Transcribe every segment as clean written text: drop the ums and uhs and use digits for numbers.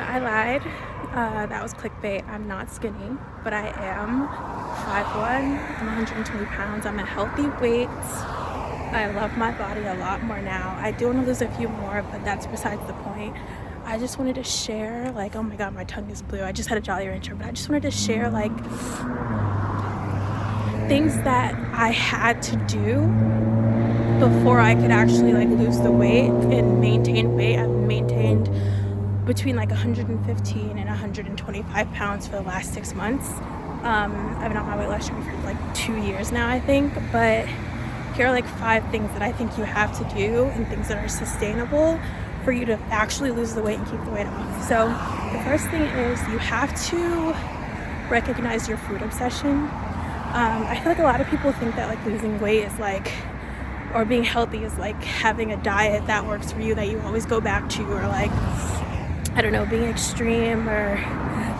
I lied. That was clickbait. I'm not skinny, but I am 5'1". I'm 120 pounds. I'm a healthy weight. I love my body a lot more now. I do want to lose a few more, but that's besides the point. I just wanted to share, like, oh my god, my tongue is blue. I just had a Jolly Rancher, but I just wanted to share, like, things that I had to do before I could actually, like, lose the weight and maintain weight. I've maintained between like 115 and 125 pounds for the last 6 months. I've been on my weight loss journey for like 2 years now, I think, but here are like 5 things that I think you have to do and things that are sustainable for you to actually lose the weight and keep the weight off. So the first thing is you have to recognize your food obsession. I feel like a lot of people think that like losing weight is like, or being healthy is like having a diet that works for you that you always go back to, or like, I don't know, being extreme, or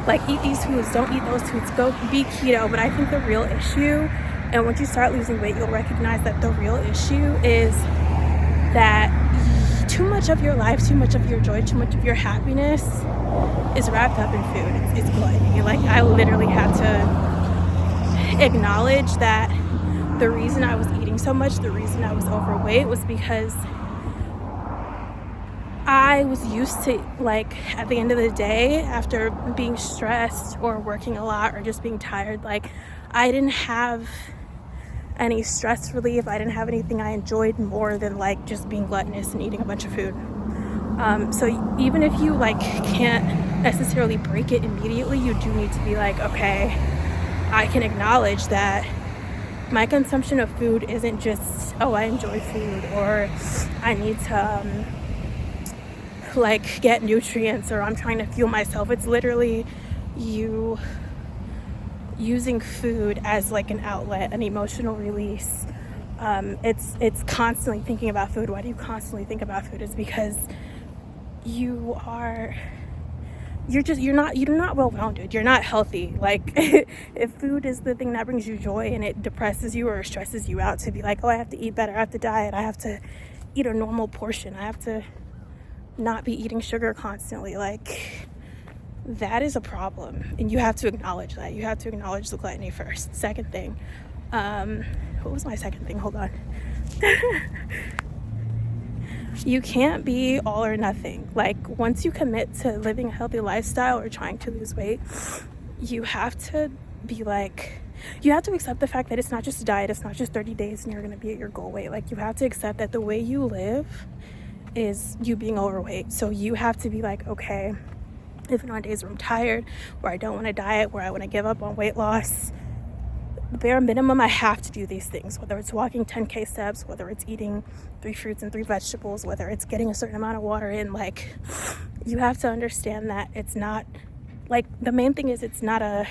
like eat these foods, don't eat those foods, go be keto. But I think the real issue, and once you start losing weight, you'll recognize that the real issue is that too much of your life, too much of your joy, too much of your happiness is wrapped up in food. It's gluttony. Like, I literally had to acknowledge that the reason I was eating so much, the reason I was overweight, was because I was used to, like, at the end of the day, after being stressed or working a lot or just being tired, like, I didn't have any stress relief. I didn't have anything I enjoyed more than, like, just being gluttonous and eating a bunch of food. So even if you, like, can't necessarily break it immediately, you do need to be like, okay, I can acknowledge that my consumption of food isn't just, oh, I enjoy food, or I need to, like, get nutrients, or I'm trying to fuel myself. It's literally you using food as like an outlet, an emotional release. It's constantly thinking about food. Why do you constantly think about food? It's because you're not well-rounded. You're not healthy. Like, if food is the thing that brings you joy and it depresses you or stresses you out, to be like, oh, I have to eat better, I have to diet, I have to eat a normal portion, I have to not be eating sugar constantly, like, that is a problem, and you have to acknowledge that. You have to acknowledge the gluttony first. Second thing, what was my second thing? Hold on. You can't be all or nothing. Like, once you commit to living a healthy lifestyle or trying to lose weight, you have to be like, you have to accept the fact that it's not just a diet, it's not just 30 days and you're going to be at your goal weight. Like, you have to accept that the way you live is you being overweight. So you have to be like, okay, even on days where I'm tired, where I don't want to diet, where I want to give up on weight loss, bare minimum, I have to do these things, whether it's walking 10K steps, whether it's eating 3 fruits and 3 vegetables, whether it's getting a certain amount of water in. Like, you have to understand that it's not, like, the main thing is it's not a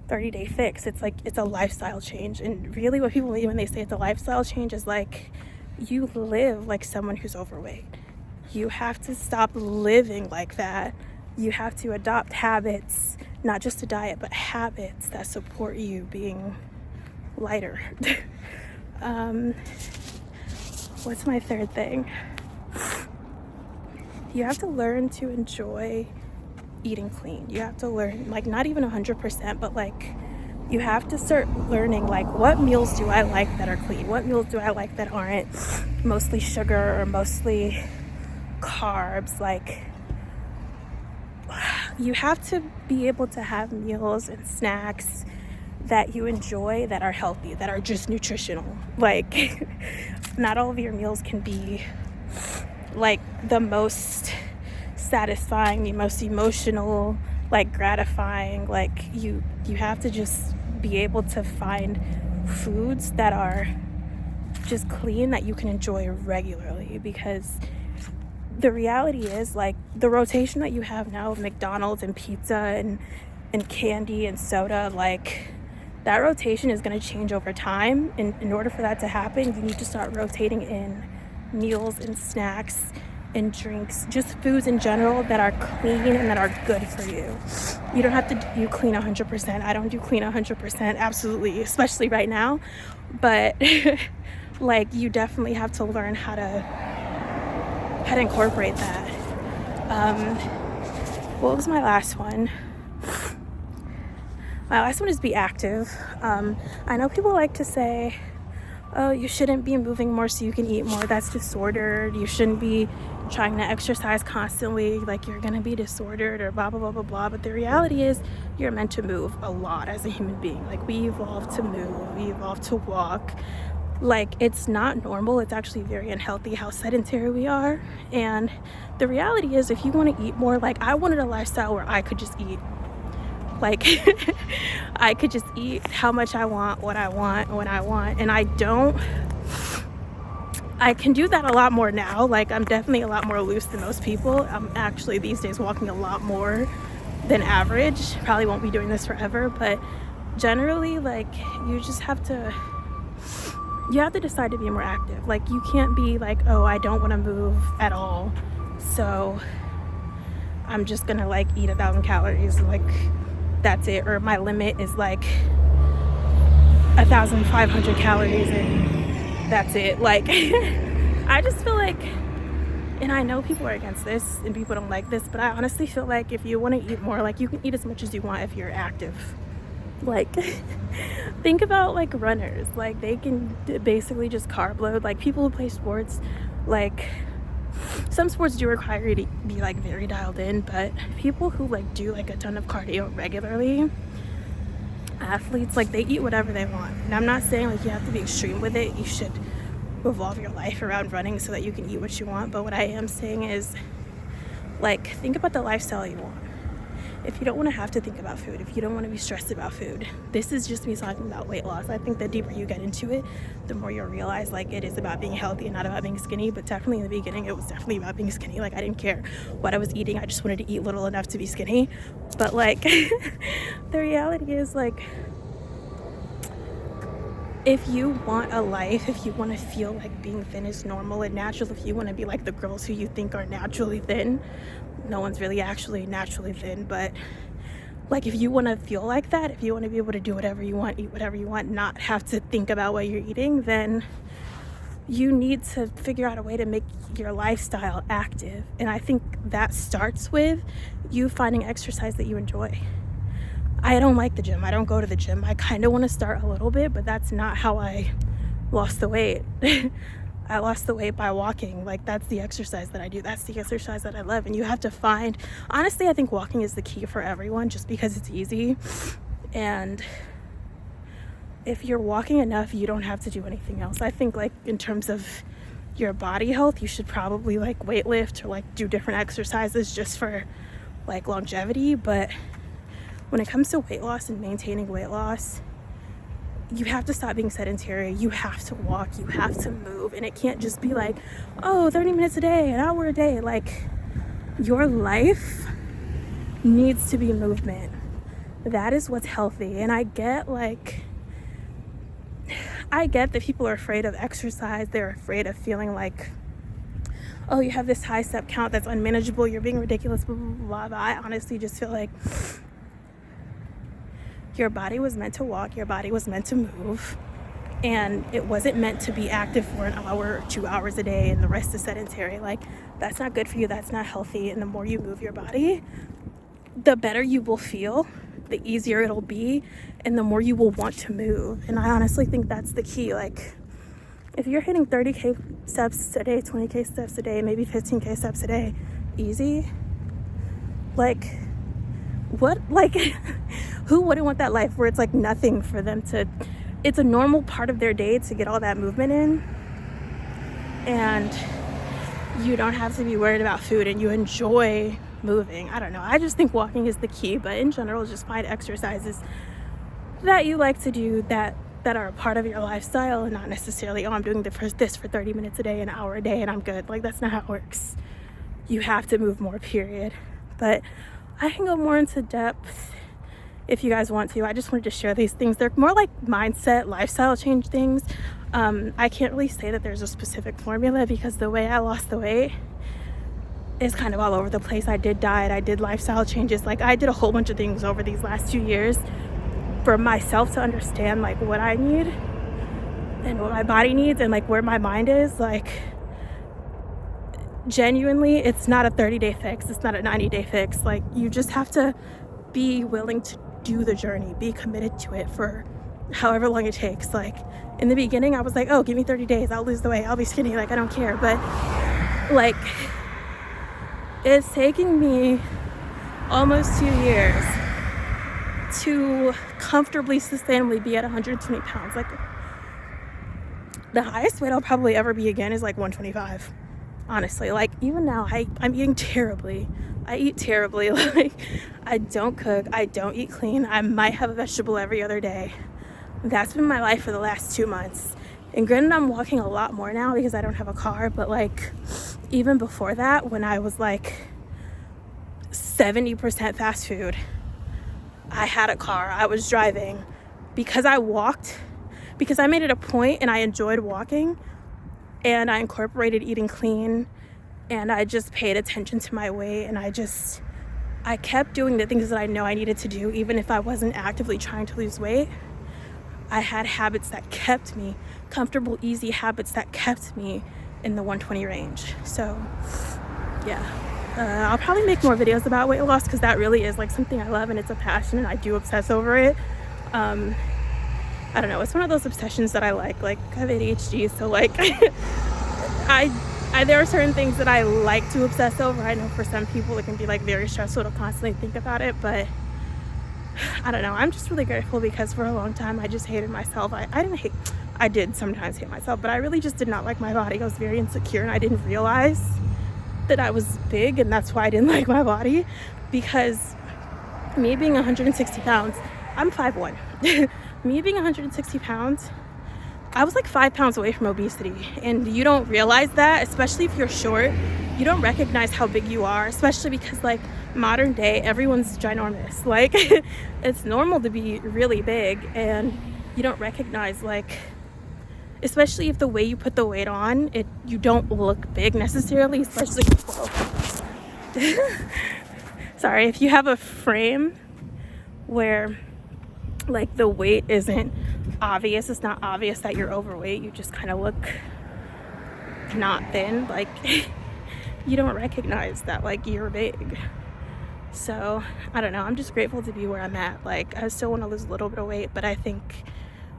30-day fix. It's like, it's a lifestyle change. And really what people mean when they say it's a lifestyle change is like, you live like someone who's overweight. You have to stop living like that. You have to adopt habits, not just a diet, but habits that support you being lighter. What's my third thing? You have to learn to enjoy eating clean. You have to learn, like, not even 100%, but like, you have to start learning, like, what meals do I like that are clean? What meals do I like that aren't mostly sugar or mostly carbs? Like, you have to be able to have meals and snacks that you enjoy, that are healthy, that are just nutritional. Like, not all of your meals can be like the most satisfying, the most emotional, like, gratifying. Like, you have to just be able to find foods that are just clean, that you can enjoy regularly, because the reality is, like, the rotation that you have now of McDonald's and pizza and candy and soda, like, that rotation is going to change over time. And in order for that to happen, you need to start rotating in meals and snacks and drinks, just foods in general that are clean and that are good for you. You don't have to do clean 100%. I don't do clean 100%, absolutely, especially right now. But like, you definitely have to learn how to incorporate that. What was my last one? My last one is be active. I know people like to say, oh, you shouldn't be moving more so you can eat more. That's disordered. You shouldn't be trying to exercise constantly, like you're gonna be disordered or blah blah blah blah blah. But the reality is you're meant to move a lot as a human being. Like, we evolved to move, we evolved to walk. Like, it's not normal, it's actually very unhealthy how sedentary we are. And the reality is, if you want to eat more, like, I wanted a lifestyle where I could just eat, like I could just eat how much I want, what I want, when I want. And I can do that a lot more now. Like, I'm definitely a lot more loose than most people. I'm actually these days walking a lot more than average. Probably won't be doing this forever, but generally, like, you have to decide to be more active. Like, you can't be like, oh, I don't want to move at all, so I'm just gonna like eat 1,000 calories, like that's it, or my limit is like 1,500 calories and that's it. Like I just feel like, and I know people are against this and people don't like this, but I honestly feel like if you want to eat more, like, you can eat as much as you want if you're active. Like think about like runners, like they can basically just carb load. Like, people who play sports, like, some sports do require you to be like very dialed in, but people who like do like a ton of cardio regularly, athletes, like, they eat whatever they want. And I'm not saying like you have to be extreme with it. You should revolve your life around running so that you can eat what you want. But what I am saying is, like, think about the lifestyle you want. If you don't want to have to think about food, if you don't want to be stressed about food, this is just me talking about weight loss. I think the deeper you get into it, the more you'll realize, like, it is about being healthy and not about being skinny. But definitely in the beginning, it was definitely about being skinny. Like, I didn't care what I was eating. I just wanted to eat little enough to be skinny. But like the reality is, like, if you want a life, if you want to feel like being thin is normal and natural, if you want to be like the girls who you think are naturally thin, no one's really actually naturally thin, but like, if you want to feel like that, if you want to be able to do whatever you want, eat whatever you want, not have to think about what you're eating, then you need to figure out a way to make your lifestyle active. And I think that starts with you finding exercise that you enjoy. I don't like the gym. I don't go to the gym. I kind of want to start a little bit, but that's not how I lost the weight. I lost the weight by walking. Like, that's the exercise that I do. That's the exercise that I love. And you have to find, honestly, I think walking is the key for everyone, just because it's easy. And if you're walking enough, you don't have to do anything else. I think, like, in terms of your body health, you should probably like weight lift or like do different exercises just for like longevity. But when it comes to weight loss and maintaining weight loss, you have to stop being sedentary. You have to walk, you have to move. And it can't just be like, oh, 30 minutes a day, an hour a day. Like, your life needs to be movement. That is what's healthy. And I get that people are afraid of exercise. They're afraid of feeling like, oh, you have this high step count that's unmanageable, you're being ridiculous, blah, blah, blah, blah. I honestly just feel like your body was meant to walk, your body was meant to move, and it wasn't meant to be active for an hour or 2 hours a day and the rest is sedentary. Like, that's not good for you, that's not healthy. And the more you move your body, the better you will feel, the easier it'll be, and the more you will want to move. And I honestly think that's the key. Like, if you're hitting 30k steps a day, 20k steps a day, maybe 15k steps a day, easy, like, what, like, who wouldn't want that life where it's like nothing for them to, it's a normal part of their day to get all that movement in, and you don't have to be worried about food and you enjoy moving. I don't know, I just think walking is the key. But in general, just find exercises that you like to do that are a part of your lifestyle, and not necessarily, oh, I'm doing this for 30 minutes a day, an hour a day, and I'm good. Like, that's not how it works. You have to move more, period. But I can go more into depth if you guys want to. I just wanted to share these things. They're more like mindset, lifestyle change things. I can't really say that there's a specific formula, because the way I lost the weight is kind of all over the place. I did diet, I did lifestyle changes. Like, I did a whole bunch of things over these last 2 years for myself to understand like what I need and what my body needs and like where my mind is. Like, genuinely, it's not a 30-day fix, it's not a 90-day fix. Like, you just have to be willing to do the journey, be committed to it for however long it takes. Like, in the beginning I was like, oh, give me 30 days, I'll lose the weight, I'll be skinny, like, I don't care. But like, it's taking me almost 2 years to comfortably, sustainably be at 120 pounds. Like, the highest weight I'll probably ever be again is like 125, honestly. Like, even now I'm eating terribly. I eat terribly. Like, I don't cook, I don't eat clean, I might have a vegetable every other day. That's been my life for the last 2 months. And granted, I'm walking a lot more now because I don't have a car, but like, even before that, when I was like 70% fast food, I had a car, I was driving, because I walked, because I made it a point and I enjoyed walking, and I incorporated eating clean, and I just paid attention to my weight, and I kept doing the things that I know I needed to do, even if I wasn't actively trying to lose weight. I had habits that kept me comfortable, easy habits that kept me in the 120 range. So yeah, I'll probably make more videos about weight loss, because that really is like something I love and it's a passion and I do obsess over it. I don't know, it's one of those obsessions that I like I have ADHD, so like I there are certain things that I like to obsess over. I know for some people it can be like very stressful to constantly think about it, but I don't know, I'm just really grateful, because for a long time I just hated myself. I did sometimes hate myself, but I really just did not like my body. I was very insecure, and I didn't realize that I was big, and that's why I didn't like my body. Because me being 160 pounds, I'm 5'1". Me being 160 pounds, I was like 5 pounds away from obesity, and you don't realize that, especially if you're short. You don't recognize how big you are, especially because like modern day, everyone's ginormous. Like, it's normal to be really big, and you don't recognize, like, especially if the way you put the weight on, you don't look big necessarily, especially sorry, if you have a frame where like the weight isn't obvious, it's not obvious that you're overweight, you just kind of look not thin, like you don't recognize that like you're big. So I don't know, I'm just grateful to be where I'm at. Like, I still want to lose a little bit of weight, but I think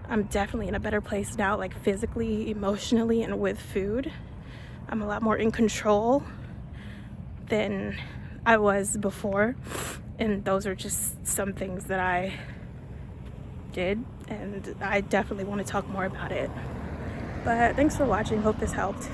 I'm definitely in a better place now, like physically, emotionally, and with food. I'm a lot more in control than I was before, and those are just some things that I did, and I definitely want to talk more about it. But thanks for watching, hope this helped.